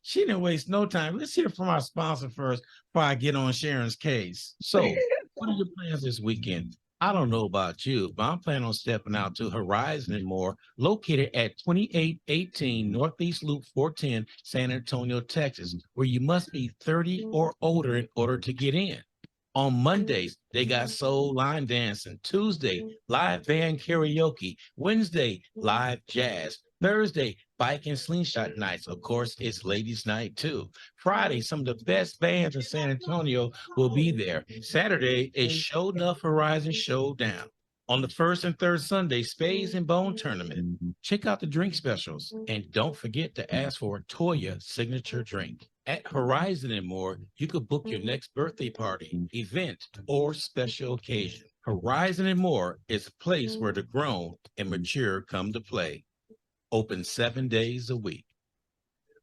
She didn't waste no time. Let's hear from our sponsor first before I get on Sharon's case. So, what are your plans this weekend? I don't know about you, but I'm planning on stepping out to Horizon and More, located at 2818 Northeast Loop 410, San Antonio, Texas, where you must be 30 or older in order to get in. On Mondays, they got soul line dancing. Tuesday, live band karaoke. Wednesday, live jazz. Thursday, bike and slingshot nights. Of course, it's ladies' night too. Friday, some of the best bands in San Antonio will be there. Saturday, a Show Enough Horizon Showdown. On the first and third Sunday, Spades and Bone Tournament. Check out the drink specials. And don't forget to ask for a Toya signature drink. At Horizon and More, you could book your next birthday party, event, or special occasion. Horizon and More is a place where the grown and mature come to play. Open 7 days a week.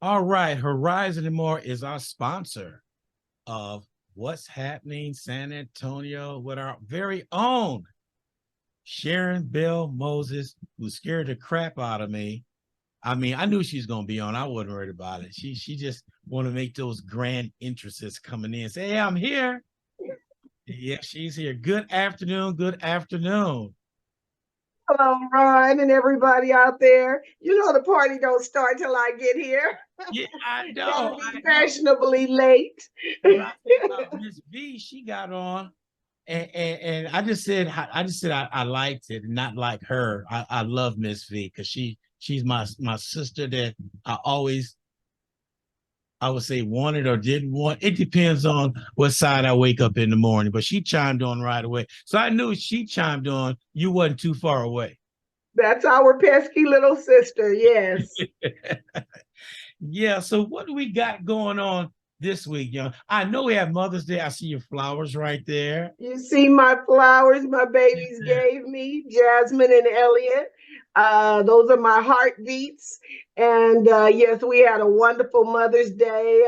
All right, Horizon and More is our sponsor of What's Happening San Antonio with our very own Sharon Bell Moses, who scared the crap out of me. I mean, I knew she was going to be on. I wasn't worried about it. She just want to make those grand entrances coming in. Say, hey, I'm here. Yeah, she's here. Good afternoon. Good afternoon. Hello, Ron, and everybody out there. You know the party don't start till I get here. Yeah, I Gotta know. be fashionably late. When I think about Miss V, she got on, and I just said I liked it, not like her. I love Miss V because she's my sister that I would say wanted or didn't want. It depends on what side I wake up in the morning. But she chimed on right away, so I knew she chimed on. You wasn't too far away. That's our pesky little sister, yes. Yeah. So what do we got going on this week, young? I know we have Mother's Day. I see your flowers right there. You see my flowers my babies gave me, Jasmine and Elliot. Those are my heartbeats. And yes, we had a wonderful Mother's Day.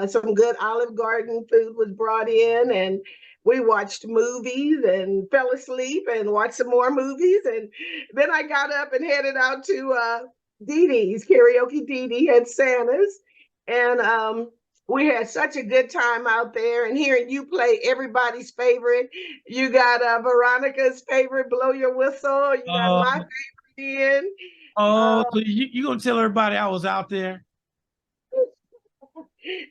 Some good Olive Garden food was brought in, and we watched movies and fell asleep and watched some more movies. And then I got up and headed out to Dee Dee's karaoke. Dee Dee had Santa's. And we had such a good time out there, and hearing you play everybody's favorite. You got Veronica's favorite, Blow Your Whistle. You got Oh, my favorite in. so you gonna tell everybody I was out there?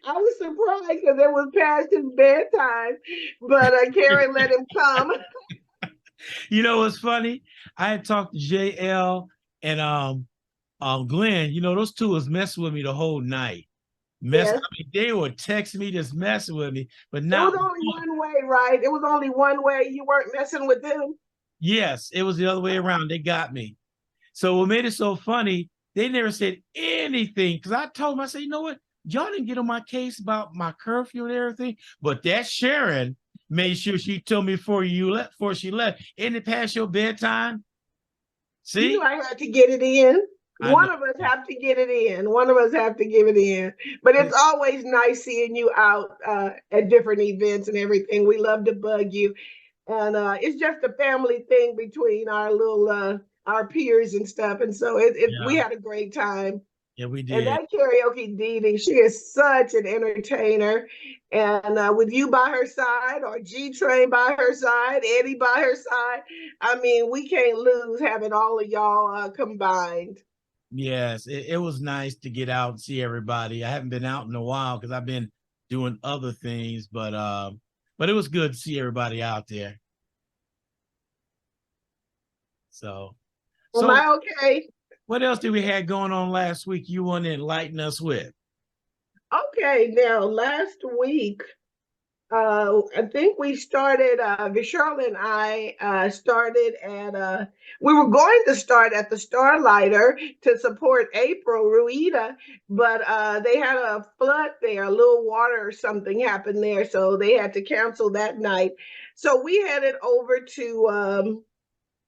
I was surprised because it was past his bedtime, but Karen let him come. You know what's funny? I had talked to JL and Glenn. You know, those two was messing with me the whole night. Yes. I mean, they were texting me, just messing with me, but It not was only one way, right? It was only one way. You weren't messing with them. yes, it was the other way around. They got me. So what made it so funny, they never said anything. Because I told them, I said, you know what? Y'all didn't get on my case about my curfew and everything. But that Sharon made sure she told me before she left. Isn't it past your bedtime? You See? knew I had to get it in. I know. One of us have to get it in. One of us have to give it in. But it's always nice seeing you out at different events and everything. We love to bug you, and it's just a family thing between our little our peers and stuff. And so we Yeah. had a great time. Yeah, we And did. that karaoke Dee Dee, she is such an entertainer. And with you by her side, or G Train by her side, Eddie by her side, I mean, we can't lose having all of y'all combined. Yes, it was nice to get out and see everybody. I haven't been out in a while because I've been doing other things, but it was good to see everybody out there. So Am so I okay? what else did we have going on last week you want to enlighten us with? Okay, now last week, I think we started, Vishal and I started at, we were going to start at the Starlighter to support April Ruida, but they had a flood there, a little water or something happened there, so they had to cancel that night. So we headed over to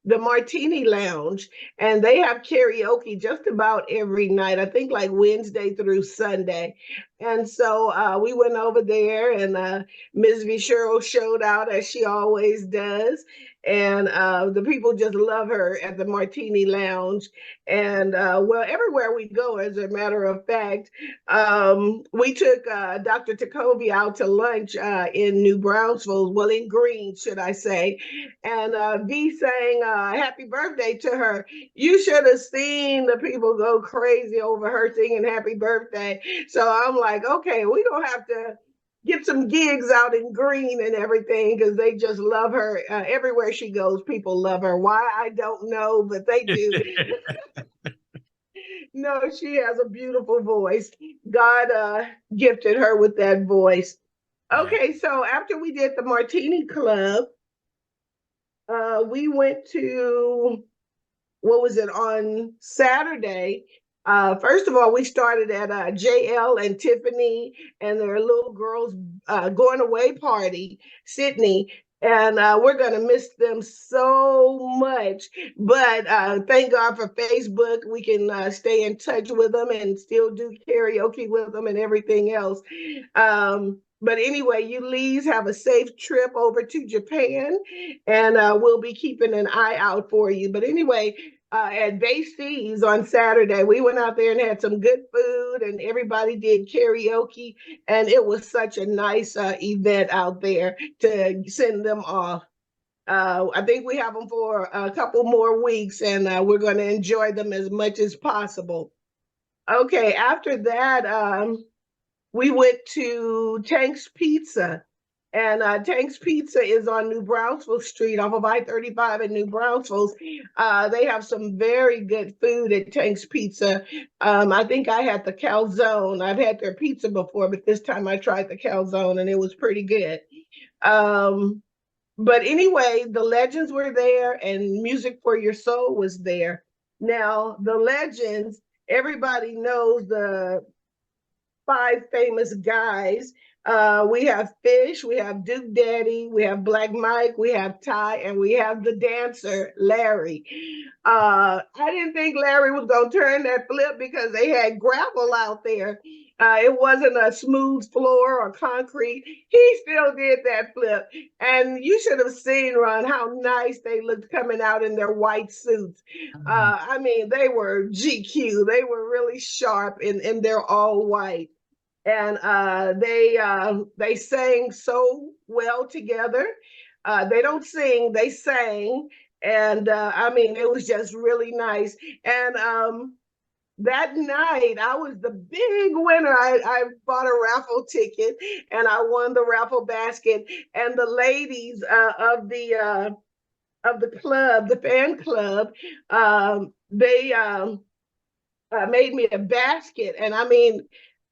the Martini Lounge, and they have karaoke just about every night. I think like Wednesday through Sunday. And so we went over there, and Ms. Vishero showed out as she always does. and the people just love her at the Martini Lounge. And well, everywhere we go, as a matter of fact, we took Dr. Takovi out to lunch in New Brownsville, well, in Green, should I say. And V sang happy birthday to her. You should have seen the people go crazy over her singing happy birthday. So I'm like, okay, we don't have to get some gigs out in Green and everything because they just love her. Everywhere she goes, people love her. Why, I don't know, but they do. No, she has a beautiful voice. God gifted her with that voice. Yeah. Okay, so after we did the Martini Club, we went to, what was it, on Saturday? First of all, we started at JL and Tiffany and their little girls' going away party, Sydney. And we're going to miss them so much. But thank God for Facebook. We can stay in touch with them and still do karaoke with them and everything else. But anyway, you Lees have a safe trip over to Japan, and we'll be keeping an eye out for you. But anyway, at Bay Seas on Saturday, we went out there and had some good food, and everybody did karaoke, and it was such a nice event out there to send them off. I think we have them for a couple more weeks, and we're going to enjoy them as much as possible. Okay, after that, we went to Tank's Pizza. And Tank's Pizza is on New Brownsville Street off of I-35 in New Brownsville. They have some very good food at Tank's Pizza. I think I had the calzone. I've had their pizza before, but this time I tried the calzone and it was pretty good. But anyway, the Legends were there and Music for Your Soul was there. Now, the Legends, everybody knows the five famous guys. We have Fish, we have Duke Daddy, we have Black Mike, we have Ty, and we have the dancer, Larry. I didn't think Larry was going to turn that flip because they had gravel out there. It wasn't a smooth floor or concrete. He still did that flip. And you should have seen, Ron, how nice they looked coming out in their white suits. I mean, they were GQ. They were really sharp in their all white. And they sang so well together. They don't sing, they sang, and I mean it was just really nice. And that night I was the big winner. I bought a raffle ticket and I won the raffle basket. And the ladies of the club, the fan club, they made me a basket, and I mean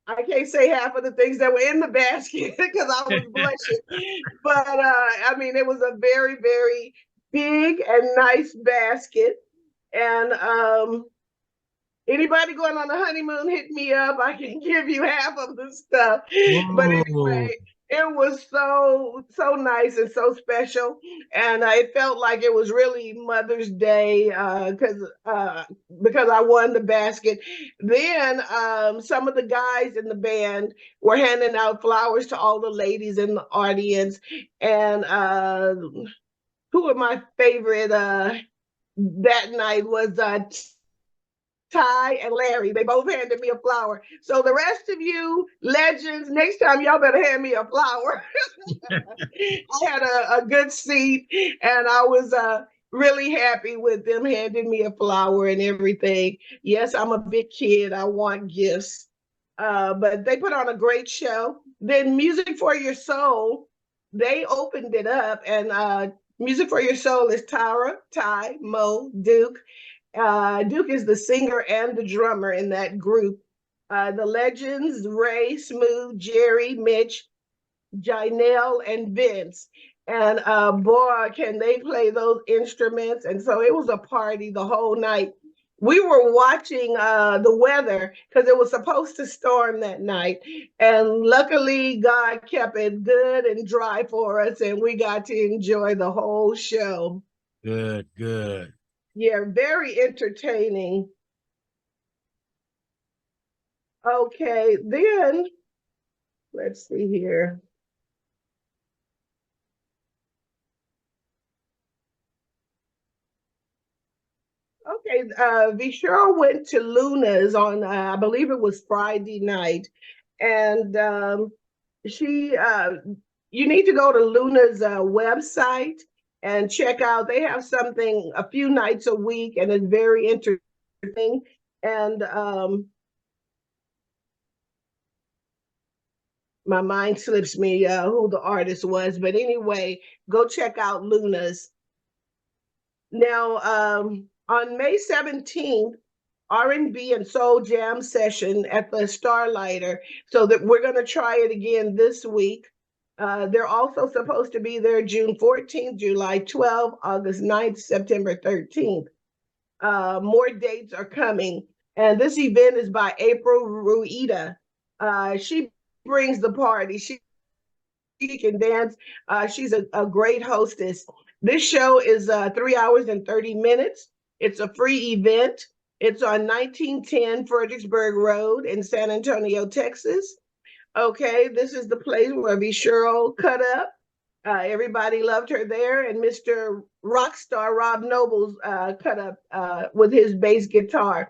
I can't say half of the things that were in the basket because I was blushing. But I mean, it was a very, very big and nice basket. And anybody going on a honeymoon, hit me up. I can give you half of the stuff. But Whoa. anyway, it was so nice and so special, and it felt like it was really Mother's Day because I won the basket. Then some of the guys in the band were handing out flowers to all the ladies in the audience, and who are my favorite that night was Ty and Larry. They both handed me a flower. So the rest of you legends, next time y'all better hand me a flower. I had a good seat and I was really happy with them handing me a flower and everything. Yes, I'm a big kid. I want gifts. But they put on a great show. Then Music for Your Soul, they opened it up, and Music for Your Soul is Tara, Ty, Mo, Duke. Duke is the singer and the drummer in that group. The Legends, Ray, Smooth, Jerry, Mitch, Janelle, and Vince. And boy, can they play those instruments. And so it was a party the whole night. We were watching the weather because it was supposed to storm that night. And luckily, God kept it good and dry for us, and we got to enjoy the whole show. Good, good. Yeah, very entertaining. Okay, then let's see here. Okay, Cheryl went to Luna's on, I believe it was Friday night, and she, you need to go to Luna's website and check out. They have something a few nights a week, and it's very interesting. And my mind slips me who the artist was, but anyway, go check out Luna's. Now, on May 17th, R&B and soul jam session at the Starlighter. So that we're going to try it again this week. They're also supposed to be there June 14th, July 12th, August 9th, September 13th. More dates are coming. And this event is by April Ruida. She brings the party. She can dance. She's a great hostess. This show is 3 hours and 30 minutes. It's a free event. It's on 1910 Fredericksburg Road in San Antonio, Texas. Okay, this is the place where Cheryl cut up. Everybody loved her there, and Mr. Rockstar Rob Nobles cut up with his bass guitar.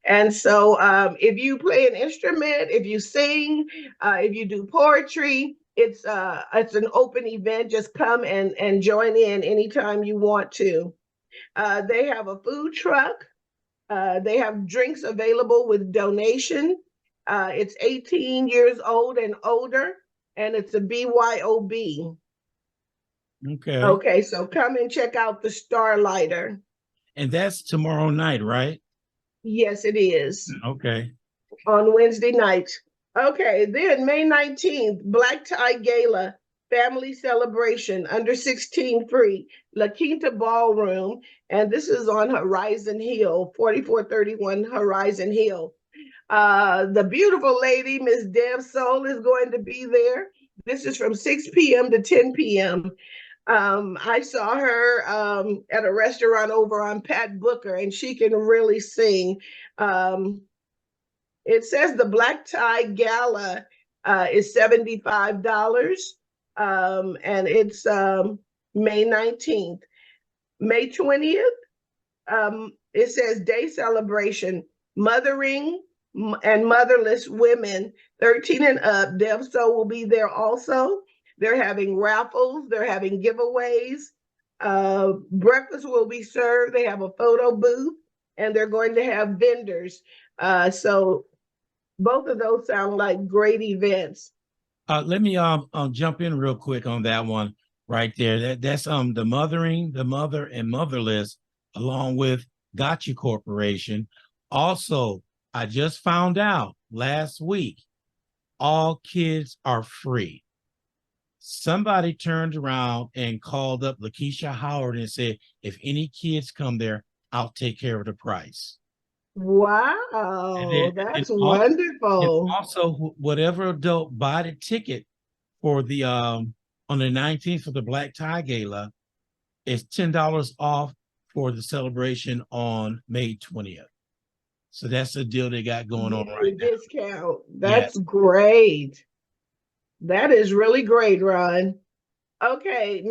And so, if you play an instrument, if you sing, if you do poetry, it's an open event. Just come and join in anytime you want to. They have a food truck. They have drinks available with donation. It's 18 years old and older, and it's a BYOB. Okay. Okay, so come and check out the Starlighter. And that's tomorrow night, right? Yes, it is. Okay. On Wednesday night. Okay, then May 19th, Black Tie Gala, family celebration, under 16 free, La Quinta Ballroom, and this is on Horizon Hill, 4431 Horizon Hill. The beautiful lady, Miss Deb Soul, is going to be there. This is from 6 p.m. to 10 p.m. I saw her at a restaurant over on Pat Booker, and she can really sing. It says the Black Tie Gala is $75, and it's May 19th. May 20th, it says day celebration, mothering and motherless women 13 and up. Dev So will be there also. They're having raffles, they're having giveaways. Breakfast will be served. They have a photo booth, and they're going to have vendors. So both of those sound like great events. Let me jump in real quick on that one right there. That's the mothering, the mother and motherless, along with Gotcha Corporation. Also, I just found out last week, all kids are free. Somebody turned around and called up Lakeisha Howard and said, if any kids come there, I'll take care of the price. Wow, that's wonderful. Also, whatever adult buy the ticket for the on the 19th for the Black Tie Gala is $10 off for the celebration on May 20th. So that's the deal they got going on right now. Discount. That's great. That is really great, Ron. Okay,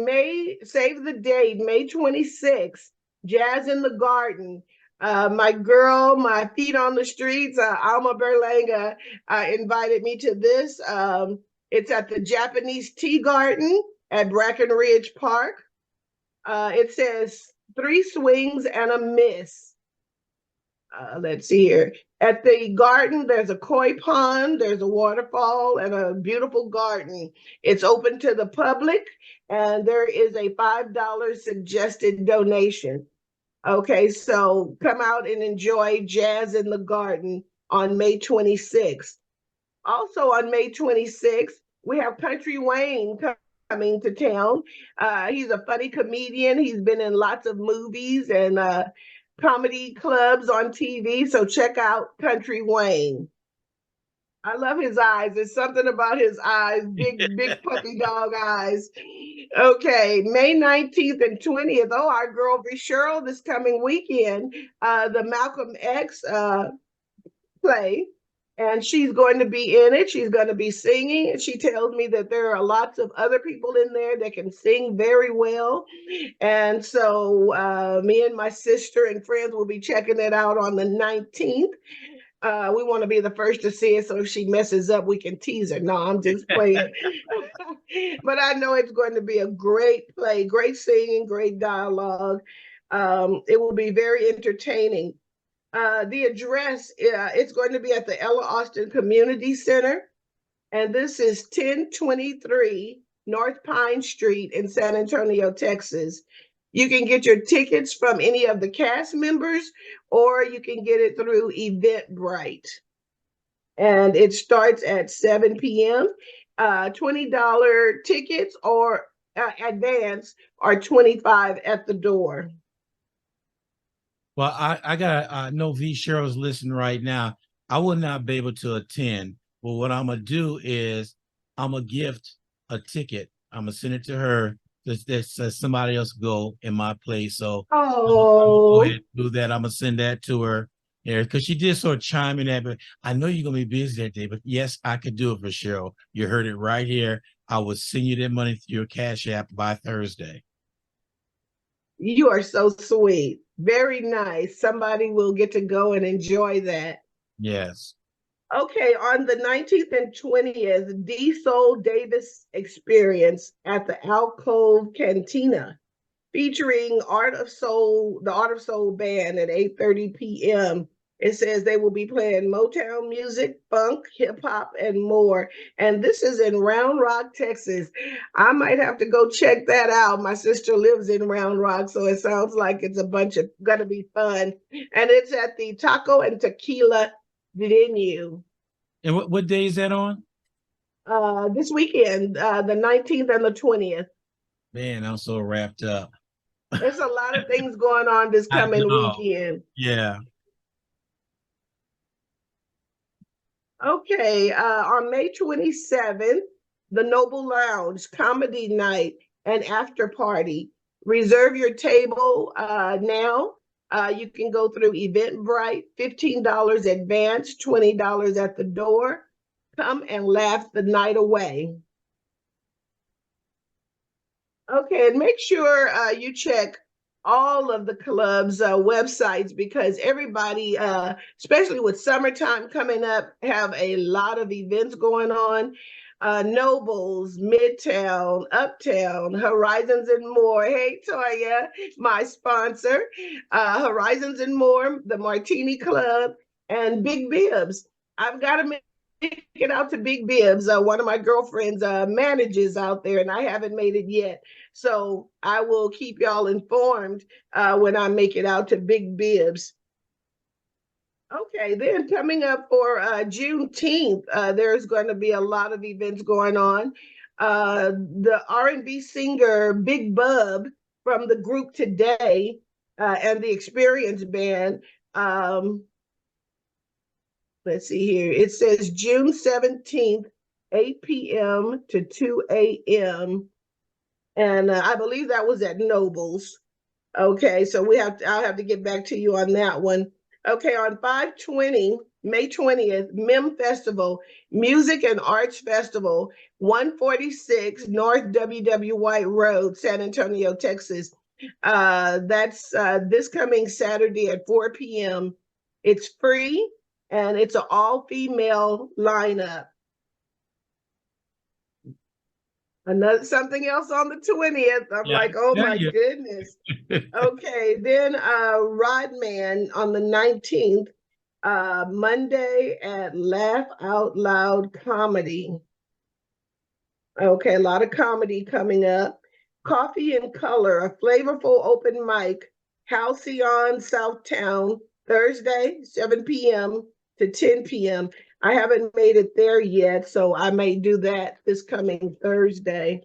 save the date, May 26th, Jazz in the Garden. My girl, my feet on the streets, Alma Berlanga invited me to this. It's at the Japanese Tea Garden at Brackenridge Park. It says 3 swings and a miss. Let's see here. At the garden, there's a koi pond, there's a waterfall, and a beautiful garden. It's open to the public, and there is a $5 suggested donation. Okay, so come out and enjoy Jazz in the Garden on May 26th. Also on May 26th, we have Country Wayne coming to town. He's a funny comedian. He's been in lots of movies and comedy clubs on TV. So check out Country Wayne. I love his eyes. There's something about his eyes, big puppy dog eyes. Okay, May 19th and 20th. Oh, our girl Cheryl this coming weekend, the Malcolm X play. and she's going to be in it. She's going to be singing. And she tells me that there are lots of other people in there that can sing very well. And so me and my sister and friends will be checking it out on the 19th. We want to be the first to see it, so if she messes up, we can tease her. No, I'm just playing. But I know it's going to be a great play, great singing, great dialogue. It will be very entertaining. The address, it's going to be at the Ella Austin Community Center, and this is 1023 North Pine Street in San Antonio, Texas. You can get your tickets from any of the cast members, or you can get it through Eventbrite. And it starts at 7 p.m. $20 tickets or advance are 25 at the door. Well, I got I know V Cheryl's listening right now. I will not be able to attend. But what I'm gonna do is I'm gonna gift a ticket. I'm gonna send it to her. That somebody else go in my place. So I'm gonna go ahead and do that. I'm gonna send that to her. Yeah, because she did sort of chime in that, but I know you're gonna be busy that day. But yes, I could do it for Cheryl. You heard it right here. I will send you that money through your Cash App by Thursday. You are so sweet. Very nice. Somebody will get to go and enjoy that. Yes. Okay, on the 19th and 20th, D Soul Davis Experience at the Alcove Cantina, featuring the Art of Soul Band at 8:30 p.m. It says they will be playing Motown music, funk, hip hop, and more. And this is in Round Rock, Texas. I might have to go check that out. My sister lives in Round Rock, so it sounds like it's gonna be fun. And it's at the Taco and Tequila venue. And what day is that on? This weekend, the 19th and the 20th. Man, I'm so wrapped up. There's a lot of things going on this I coming know. weekend. Yeah. Okay, on May 27th, the Noble Lounge Comedy Night and After Party. Reserve your table now. You can go through Eventbrite, $15 advance, $20 at the door. Come and laugh the night away. Okay, and make sure you check all of the club's websites, because everybody, especially with summertime coming up, have a lot of events going on. Nobles, Midtown, Uptown, Horizons and More. Hey, Toya, my sponsor. Horizons and More, the Martini Club, and Big Bibs. I've got to make it out to Big Bibs. One of my girlfriends manages out there, and I haven't made it yet. So I will keep y'all informed when I make it out to Big Bibs. Okay, then coming up for Juneteenth, there's going to be a lot of events going on. The R&B singer Big Bub from the group Today and the Experience Band. Let's see here. It says June 17th, 8 p.m. to 2 a.m. And I believe that was at Nobles. Okay, so I'll have to get back to you on that one. Okay, on 5/20, May 20th, MIM Festival, Music and Arts Festival, 146 North W.W. White Road, San Antonio, Texas. That's this coming Saturday at 4 p.m. It's free, and it's an all-female lineup. Another something else on the 20th. I'm like, oh my goodness. Okay, then Rodman on the 19th, Monday at Laugh Out Loud Comedy. Okay, a lot of comedy coming up. Coffee and Color, a flavorful open mic, Halcyon Southtown, Thursday, 7 p.m. to 10 p.m. I haven't made it there yet, so I may do that this coming Thursday.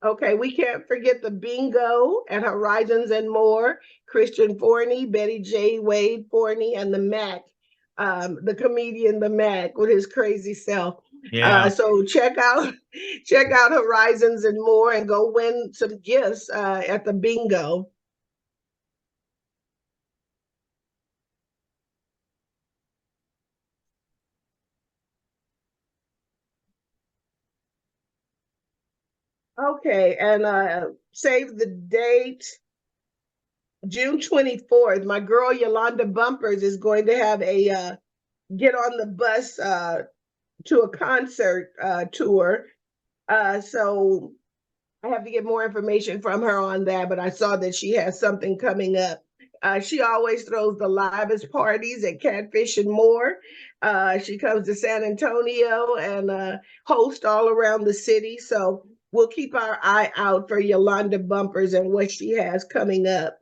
Okay, we can't forget the bingo at Horizons and More. Christian Forney, Betty J. Wade Forney, and the Mac, the comedian the Mac with his crazy self. Yeah. So check out Horizons and More and go win some gifts at the bingo. Okay, and save the date. June 24th, my girl Yolanda Bumpers is going to have a get on the bus to a concert tour. So I have to get more information from her on that, but I saw that she has something coming up. She always throws the livest parties at Catfish and More. She comes to San Antonio and hosts all around the city. So we'll keep our eye out for Yolanda Bumpers and what she has coming up.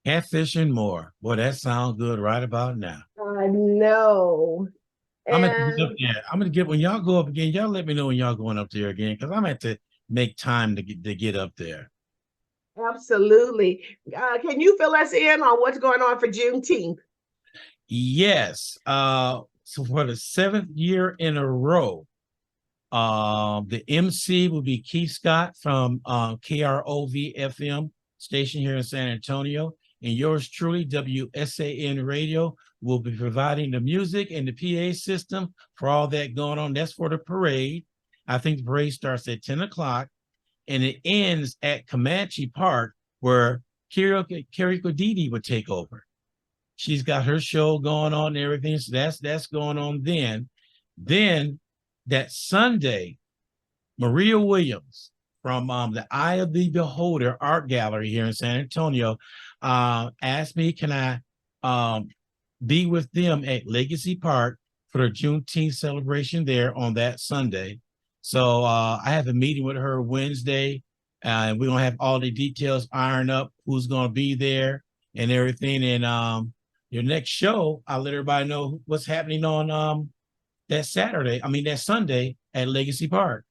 Catfish and more. Boy, that sounds good right about now. I know. I'm gonna get up And there. I'm gonna get when y'all go up again. Y'all let me know when y'all going up there again, because I'm gonna have to make time to get up there. absolutely. Can you fill us in on what's going on for Juneteenth? Yes. So for the seventh year in a row, the MC will be Keith Scott from KROV FM station here in San Antonio. And yours truly, WSAN Radio, will be providing the music and the PA system for all that going on. That's for the parade. I think the parade starts at 10 o'clock and it ends at Comanche Park, where Carrie Kodidi would take over. She's got her show going on and everything. So that's going on then. Then that Sunday, Maria Williams from the Eye of the Beholder Art Gallery here in San Antonio asked me, can I be with them at Legacy Park for the Juneteenth celebration there on that Sunday. So I have a meeting with her Wednesday, and we're gonna have all the details ironed up, who's gonna be there and everything. And your next show, I'll let everybody know what's happening on that Sunday at Legacy Park.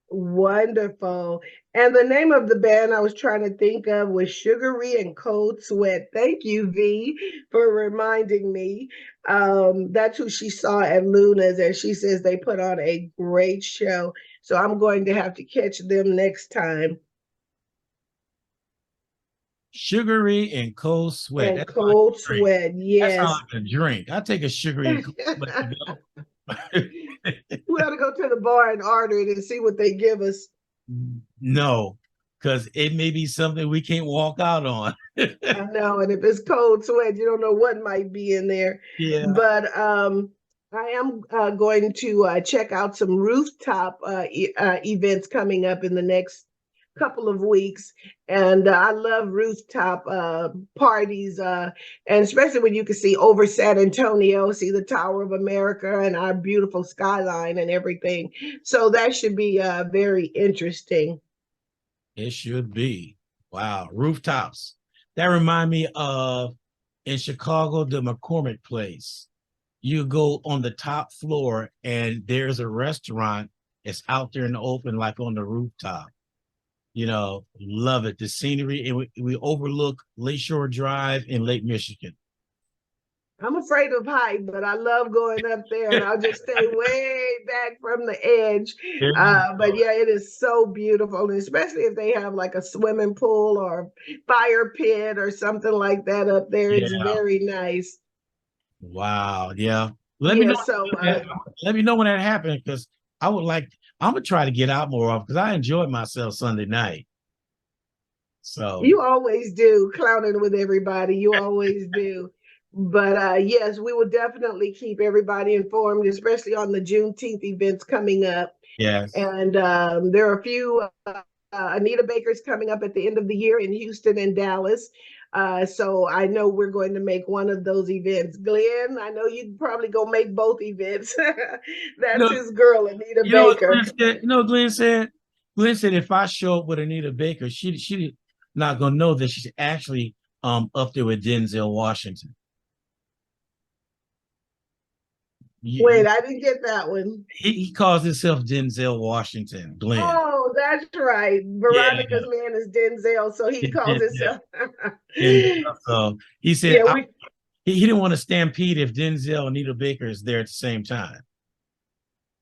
Wonderful. And the name of the band I was trying to think of was Sugary and Cold Sweat. Thank you, V, for reminding me. That's who she saw at Luna's, and she says they put on a great show. So I'm going to have to catch them next time. Sugary and Cold Sweat. And Cold Sweat, That's how yes. I can drink. I take a sugary and cold sweat to go. We ought to go to the bar and order it and see what they give us. No, because it may be something we can't walk out on. I know, and if it's cold sweat, you don't know what might be in there. Yeah. But I am going to check out some rooftop events coming up in the next couple of weeks, and I love rooftop parties, and especially when you can see over San Antonio, see the Tower of America and our beautiful skyline and everything. So that should be very interesting. It should be. Wow, rooftops. That remind me of in Chicago, the McCormick Place. You go on the top floor and there's a restaurant. It's out there in the open, like on the rooftop. Love it. The scenery, and we overlook Lakeshore Drive in Lake Michigan. I'm afraid of height, but I love going up there, and I'll just stay way back from the edge. But yeah, it is so beautiful, and especially if they have like a swimming pool or fire pit or something like that up there. It's very nice. Wow. Yeah. Let me know. Let me know when that happens, because I'm gonna try to get out more often, because I enjoyed myself Sunday night. So you always do, clowning with everybody. You always do. But yes, we will definitely keep everybody informed, especially on the Juneteenth events coming up. Yes. And there are a few Anita Baker's coming up at the end of the year in Houston and Dallas. So I know we're going to make one of those events. Glenn, I know you'd probably go make both events. That's his girl, Anita Baker. Glenn said if I show up with Anita Baker, she not gonna know that she's actually up there with Denzel Washington. Wait, I didn't get that one. He calls himself Denzel Washington, Glenn. Oh, that's right. Veronica's man is Denzel, so he calls himself. So he said he didn't want to stampede if Denzel and Anita Baker is there at the same time.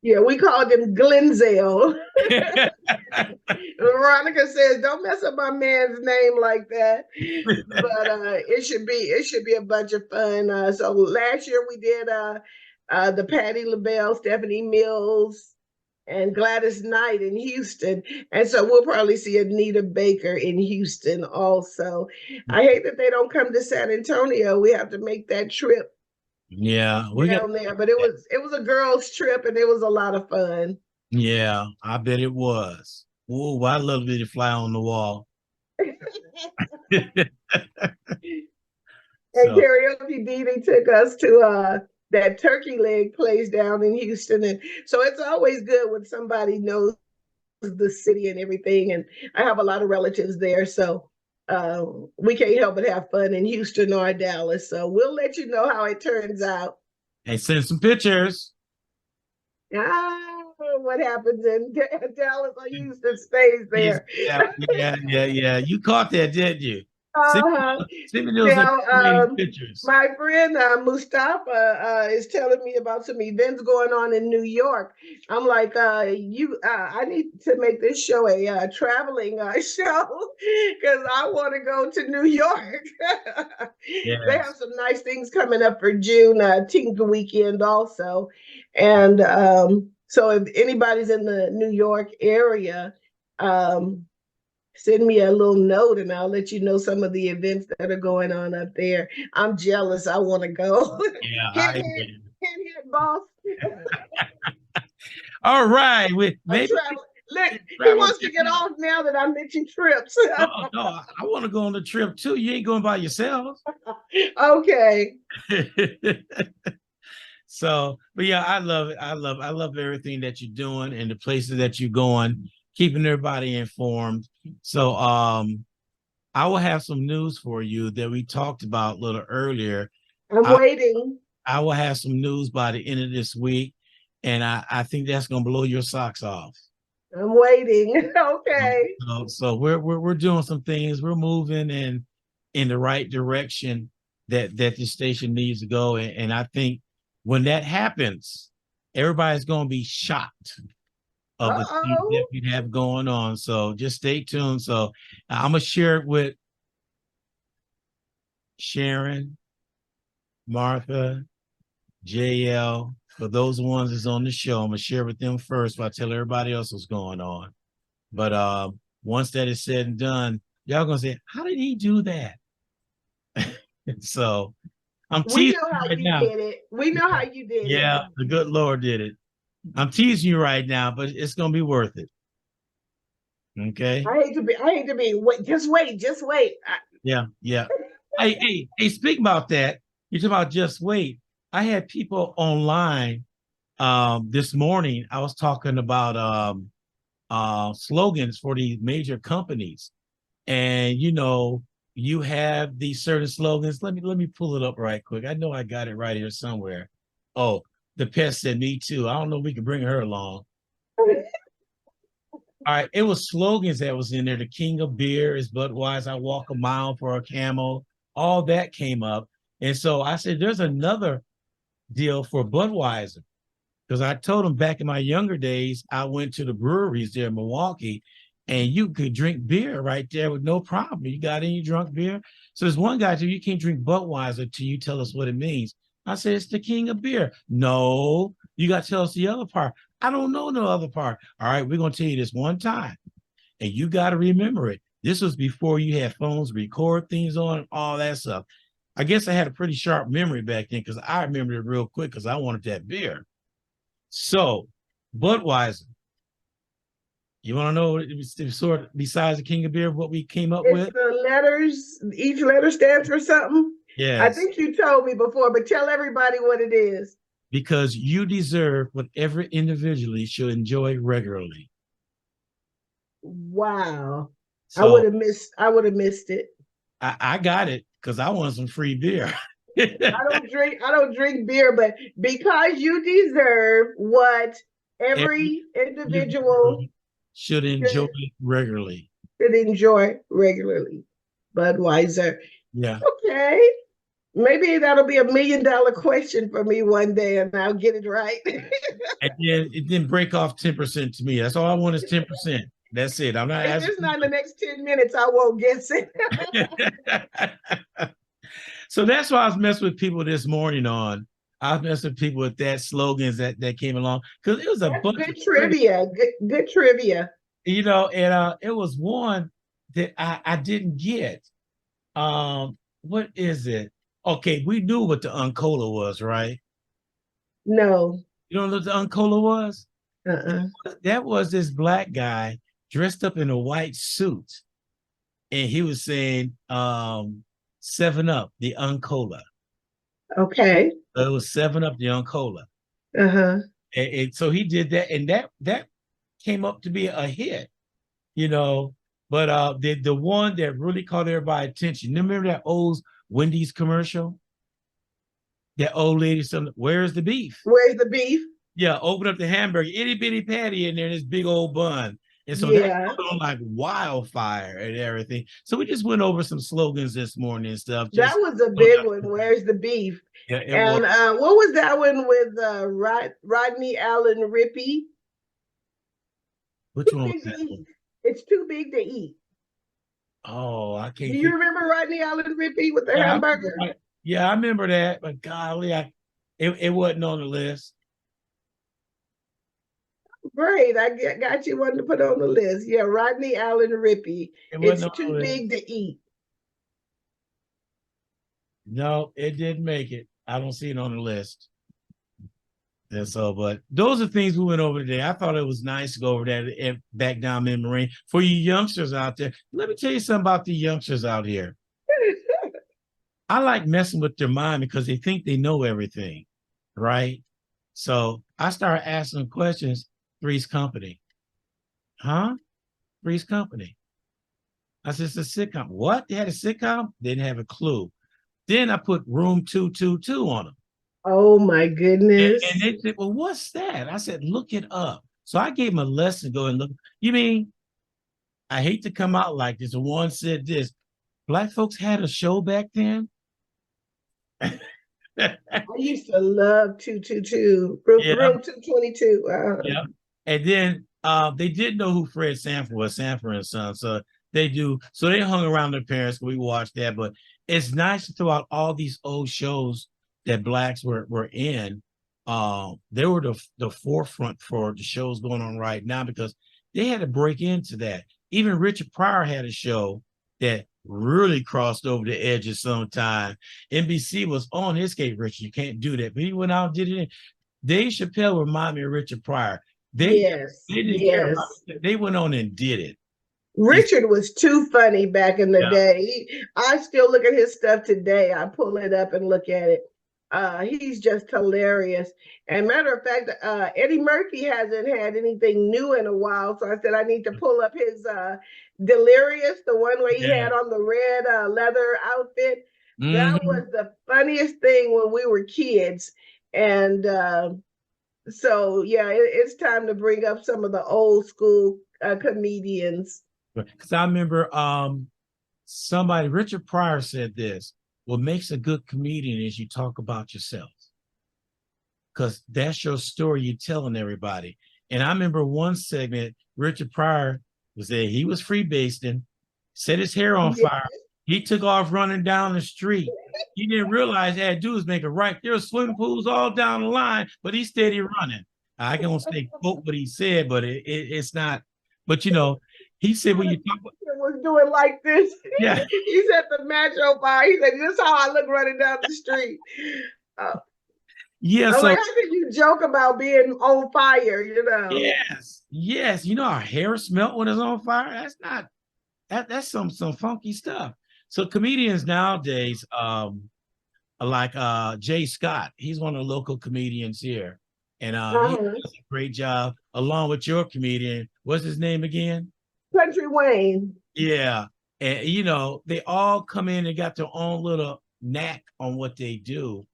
Yeah, we called him Glenzale. Veronica says, "Don't mess up my man's name like that." But it should be a bunch of fun. So last year we did the Patti LaBelle, Stephanie Mills, and Gladys Knight in Houston. And so we'll probably see Anita Baker in Houston also. I hate that they don't come to San Antonio. We have to make that trip Yeah, we got down there. But it was a girls' trip and it was a lot of fun. yeah, I bet it was. Oh, I love to fly on the wall. And So Karaoke Dee took us to that turkey leg place down in Houston. And so it's always good when somebody knows the city and everything. And I have a lot of relatives there. So we can't help but have fun in Houston or Dallas. So we'll let you know how it turns out. and send some pictures. What happens in Dallas or Houston stays there. Yeah. You caught that, didn't you? Uh-huh. Send me those Now, pictures. my friend Mustafa is telling me about some events going on in New York. I'm like, I need to make this show a traveling show because I want to go to New York. They have Yes. some nice things coming up for June 10th weekend also. And so if anybody's in the New York area, send me a little note and I'll let you know some of the events that are going on up there. I'm jealous. I want to go. Yeah, hit, I hit, agree. hit, boss. All right. Maybe Look, he travel wants to get off now that I mentioned trips. no, I want to go on the trip too. You ain't going by yourself. Okay. So, but yeah, I love it. I love everything that you're doing and the places that you're going, keeping everybody informed. So, I will have some news for you that we talked about a little earlier. I'm waiting. I will have some news by the end of this week, and I think that's gonna blow your socks off. I'm waiting. Okay. So we're doing some things. We're moving in the right direction that the station needs to go, and I think when that happens, everybody's gonna be shocked of the things that we have going on. So just stay tuned. So I'm gonna share it with Sharon, Martha, JL. For those ones that's on the show, I'm gonna share with them first before I tell everybody else what's going on. But once that is said and done, y'all gonna say, how did he do that? So I'm We teasing know you how right you now. did it. We know how you did it. Yeah, the good Lord did it. I'm teasing you right now, but it's gonna be worth it. Okay. I hate to be. Wait, just wait. Yeah. Hey, speak about that. You talk about just wait. I had people online this morning. I was talking about slogans for these major companies. And you have these certain slogans. Let me pull it up right quick. I know I got it right here somewhere. Oh, the pest said me too. I don't know if we can bring her along. All right, it was slogans that was in there. The king of beer is Budweiser. I walk a mile for a camel. All that came up. And so I said, there's another deal for Budweiser. Because I told them back in my younger days, I went to the breweries there in Milwaukee, and you could drink beer right there with no problem. You got any drunk beer? So there's one guy said, you can't drink Budweiser till you tell us what it means. I said, it's the king of beer. No, you got to tell us the other part. I don't know no other part. All right, we're going to tell you this one time, and you got to remember it. This was before you had phones, record things on, all that stuff. I guess I had a pretty sharp memory back then because I remembered it real quick because I wanted that beer. So, Budweiser. You want to know sort of besides the king of beer what we came up with? The letters. Each letter stands for something. Yes. I think you told me before, but tell everybody what it is. Because you deserve what every individually should enjoy regularly. Wow. So, I would have missed it. I got it because I want some free beer. I don't drink beer, but because you deserve what every individual should enjoy regularly. Budweiser. Yeah. Okay. Maybe that'll be $1 million question for me one day and I'll get it right. And then it didn't break off 10% to me. That's all I want is 10%. That's it. I'm not asking. If it's not in the next 10 minutes, I won't guess it. So that's why I was messing with people this morning on I met some people with that slogans that came along because it was a That's bunch of good trivia. Good trivia. and it was one that I didn't get. What is it? Okay, we knew what the Uncola was, right? No. You know what the Uncola was? Uh-uh. That was this black guy dressed up in a white suit, and he was saying, 7 Up, the Uncola. Okay. It was 7 Up, the Uncola. Uh-huh. And so he did that, and that came up to be a hit, you know. But the one that really caught everybody's attention, you remember that old Wendy's commercial? That old lady, something, where's the beef? Where's the beef? Yeah, open up the hamburger, itty bitty patty in there, this big old bun. And so that Yeah. was on like wildfire and everything. So we just went over some slogans this morning and stuff. That Just was a big one. Where's the beef? yeah, it was. And what was that one with Rodney Allen Rippey? Which Too one was big to that eat. one? It's too big to eat. Oh, I Do can't you think. remember Rodney Allen Rippey with the Yeah, hamburger? yeah, I remember that, but golly, it wasn't on the list. Great. I got you one to put on the list. Yeah, Rodney Allen Rippey. It It's wasn't on too the list. big to eat. No, it didn't make it. I don't see it on the list. And so, but those are things we went over today. I thought it was nice to go over that and back down memory lane for you youngsters out there. Let me tell you something about the youngsters out here. I like messing with their mind because they think they know everything, right? So I started asking them questions. Three's Company, huh? Three's Company. I said, it's a sitcom. What? They had a sitcom? Didn't have a clue. Then I put Room 222 on them. Oh my And goodness. they said, well, what's that? I said, look it up. So I gave them a lesson to go and look. You mean, I hate to come out like this. And one said this, black folks had a show back then. I used to love 222, Yeah, room 222. yeah. And then they did know who Fred Sanford was, Sanford and Son. So they do. So they hung around their parents. We watched that. But it's nice to throw out all these old shows that blacks were in. They were the forefront for the shows going on right now because they had to break into that. Even Richard Pryor had a show that really crossed over the edges sometime. NBC was on his case, Richard. You can't do that. But he went out and did it. Dave Chappelle reminded me of Richard Pryor. They Yes, they didn't care about yes. it. They went on and did it. It's, Richard was too funny back in the yeah, day. I still look at his stuff today. I pull it up and look at it. He's just hilarious. And matter of fact, Eddie Murphy hasn't had anything new in a while. So I said I need to pull up his Delirious, the one where he yeah. had on the red leather outfit. That Mhm. was the funniest thing when we were kids. And so, yeah, it's time to bring up some of the old school comedians. Because I remember somebody, Richard Pryor said this, what makes a good comedian is you talk about yourself. Because that's your story you're telling everybody. And I remember one segment, Richard Pryor was there, he was freebasing, set his hair on Yeah. fire. He took off running down the street. He didn't realize he had to do is make a right. There were swimming pools all down the line, but he's steady running. I can't say quote what he said, but it's not. But he said when you talk about, Was doing like this. yeah, He set the match on fire. He said, "This is how I look running down the street." Uh, yeah. I'm So like, how can you joke about being on fire? yes. Our hair smelt when it's on fire. That's not that's some funky stuff. So comedians nowadays, like Jay Scott, he's one of the local comedians here, and he Uh-huh. does a great job along with your comedian. What's his name again? Country Wayne. Yeah, and they all come in and got their own little knack on what they do.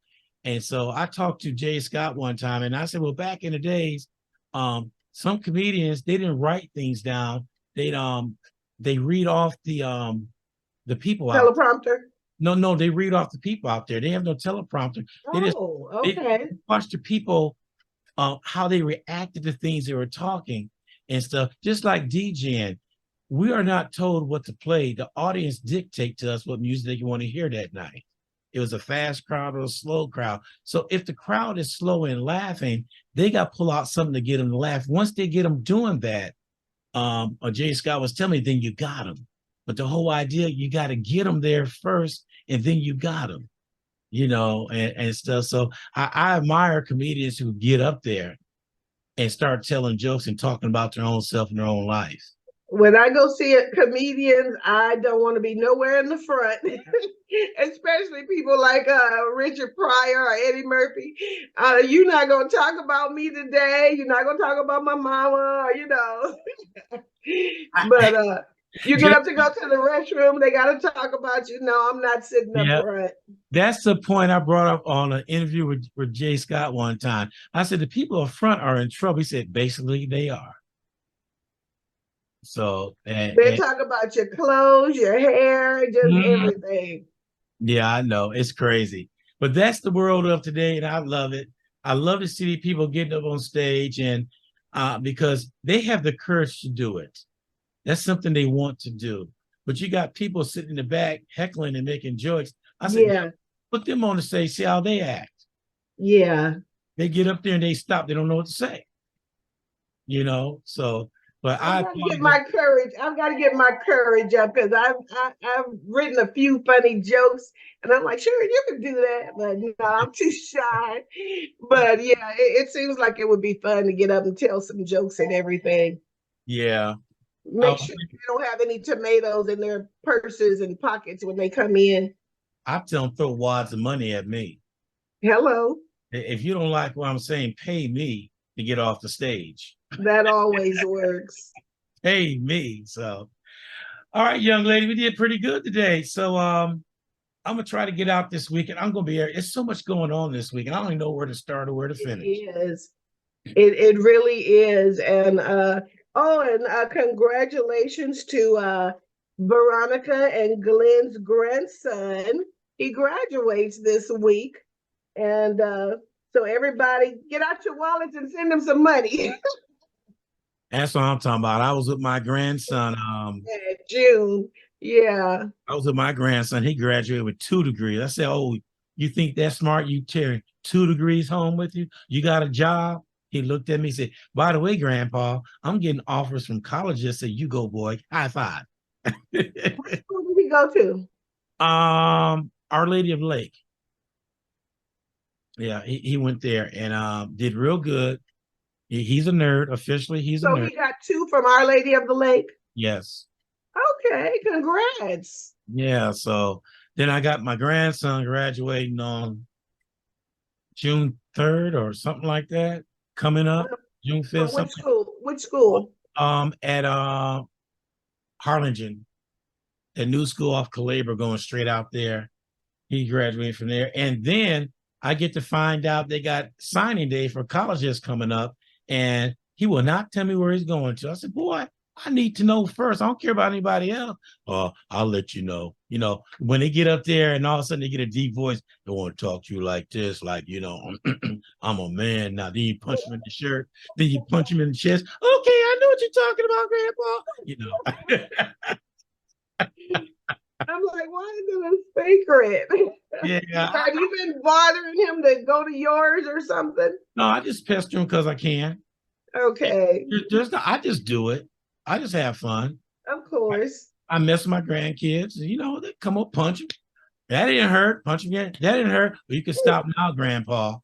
And so I talked to Jay Scott one time, and I said, well, back in the days, some comedians, they didn't write things down. They read off the people out. Teleprompter. No, they read off the people out there. They have no teleprompter. Oh, They okay. watch the people, how they reacted to things they were talking and stuff. Just like DJing, we are not told what to play. The audience dictate to us what music they want to hear that night. it was a fast crowd or a slow crowd. So if the crowd is slow and laughing, they got to pull out something to get them to laugh. Once they get them doing that, Jay Scott was telling me, then you got them. But the whole idea, you got to get them there first, and then you got them, and stuff. So I admire comedians who get up there and start telling jokes and talking about their own self and their own life. When I go see comedians, I don't want to be nowhere in the front, especially people like Richard Pryor or Eddie Murphy. You're not going to talk about me today. You're not going to talk about my mama, But you get up to go to the restroom, they got to talk about you. No, I'm not sitting up front. That's the point I brought up on an interview with Jay Scott one time. I said, the people up front are in trouble. He said, basically, they are. So they talk about your clothes, your hair, just everything. Yeah, I know. It's crazy. But that's the world of today, and I love it. I love to see people getting up on stage, and because they have the courage to do it. That's something they want to do. But you got people sitting in the back heckling and making jokes. I said, put them on the stage, see how they act. Yeah. They get up there and they stop. They don't know what to say. So but I've got to get my courage. I've got to get my courage up, because I've written a few funny jokes, and I'm like, sure, you can do that, but no, I'm too shy. But yeah, it seems like it would be fun to get up and tell some jokes and everything. Yeah. Make sure they don't have any tomatoes in their purses and pockets when they come in. I tell them, throw wads of money at me. Hello. If you don't like what I'm saying, pay me to get off the stage. That always works. Pay me. So, all right, young lady, we did pretty good today. So I'm gonna try to get out this weekend. I'm gonna be here. It's so much going on this week, and I don't even know where to start or where to finish. It is. It really is. And congratulations to Veronica and Glenn's grandson. He graduates this week. And so everybody get out your wallets and send him some money. That's what I'm talking about. I was with my grandson. June. Yeah. I was with my grandson. He graduated with 2 degrees. I said, oh, you think that's smart? You carry 2 degrees home with you? You got a job? He looked at me and said, by the way, Grandpa, I'm getting offers from colleges. So you go, boy. High five. What school did he go to? Our Lady of Lake. Yeah, he went there and did real good. He's a nerd. Officially, he's a nerd. So he got 2 from Our Lady of the Lake? Yes. Okay, congrats. Yeah, so then I got my grandson graduating on June 3rd or something like that, coming up, June 5th. Which school? Which school? At Harlingen, that new school off Calabria, going straight out there. He graduated from there. And then I get to find out they got signing day for colleges coming up, and he will not tell me where he's going to. I said, boy, I need to know first. I don't care about anybody else. Oh, I'll let you know. When they get up there and all of a sudden they get a deep voice, they want to talk to you like this, like, I'm a man. Now, then you punch him in the shirt. Then you punch him in the chest. Okay, I know what you're talking about, Grandpa. I'm like, why is it a secret? Yeah. Have you been bothering him to go to yours or something? No, I just pester him because I can. Okay. I just do it. I just have fun. Of course. I mess with my grandkids. They come up, punch him. That didn't hurt. Punch him again. That didn't hurt. Well, you can stop now, Grandpa.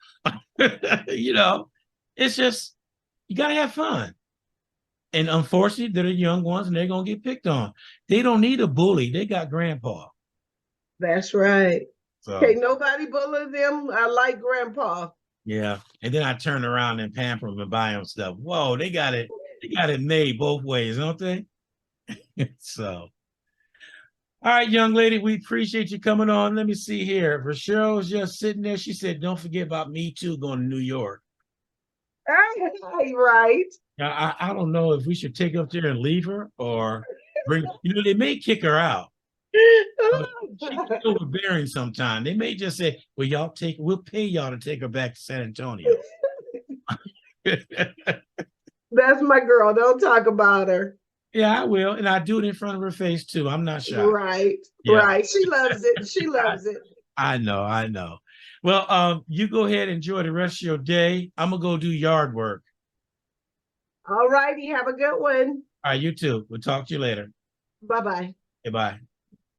It's just, you got to have fun. And unfortunately, they're the young ones and they're going to get picked on. They don't need a bully. They got Grandpa. That's right. So, okay, nobody bully them. I like Grandpa. Yeah. And then I turn around and pamper them and buy them stuff. Whoa, they got it made both ways, don't they? So, all right, young lady, we appreciate you coming on. Let me see here. Rochelle was just sitting there. She said, don't forget about me too going to New York. Right. I don't know if we should take her up there and leave her or bring, they may kick her out. She's overbearing sometime. They may just say, well, we'll pay y'all to take her back to San Antonio. That's my girl. Don't talk about her. Yeah, I will. And I do it in front of her face too. I'm not shy. Right. Yeah. Right. She loves it. She loves it. I know, I know. Well, you go ahead, enjoy the rest of your day. I'm gonna go do yard work. All righty. Have a good one. All right, you too. We'll talk to you later. Bye bye. Goodbye.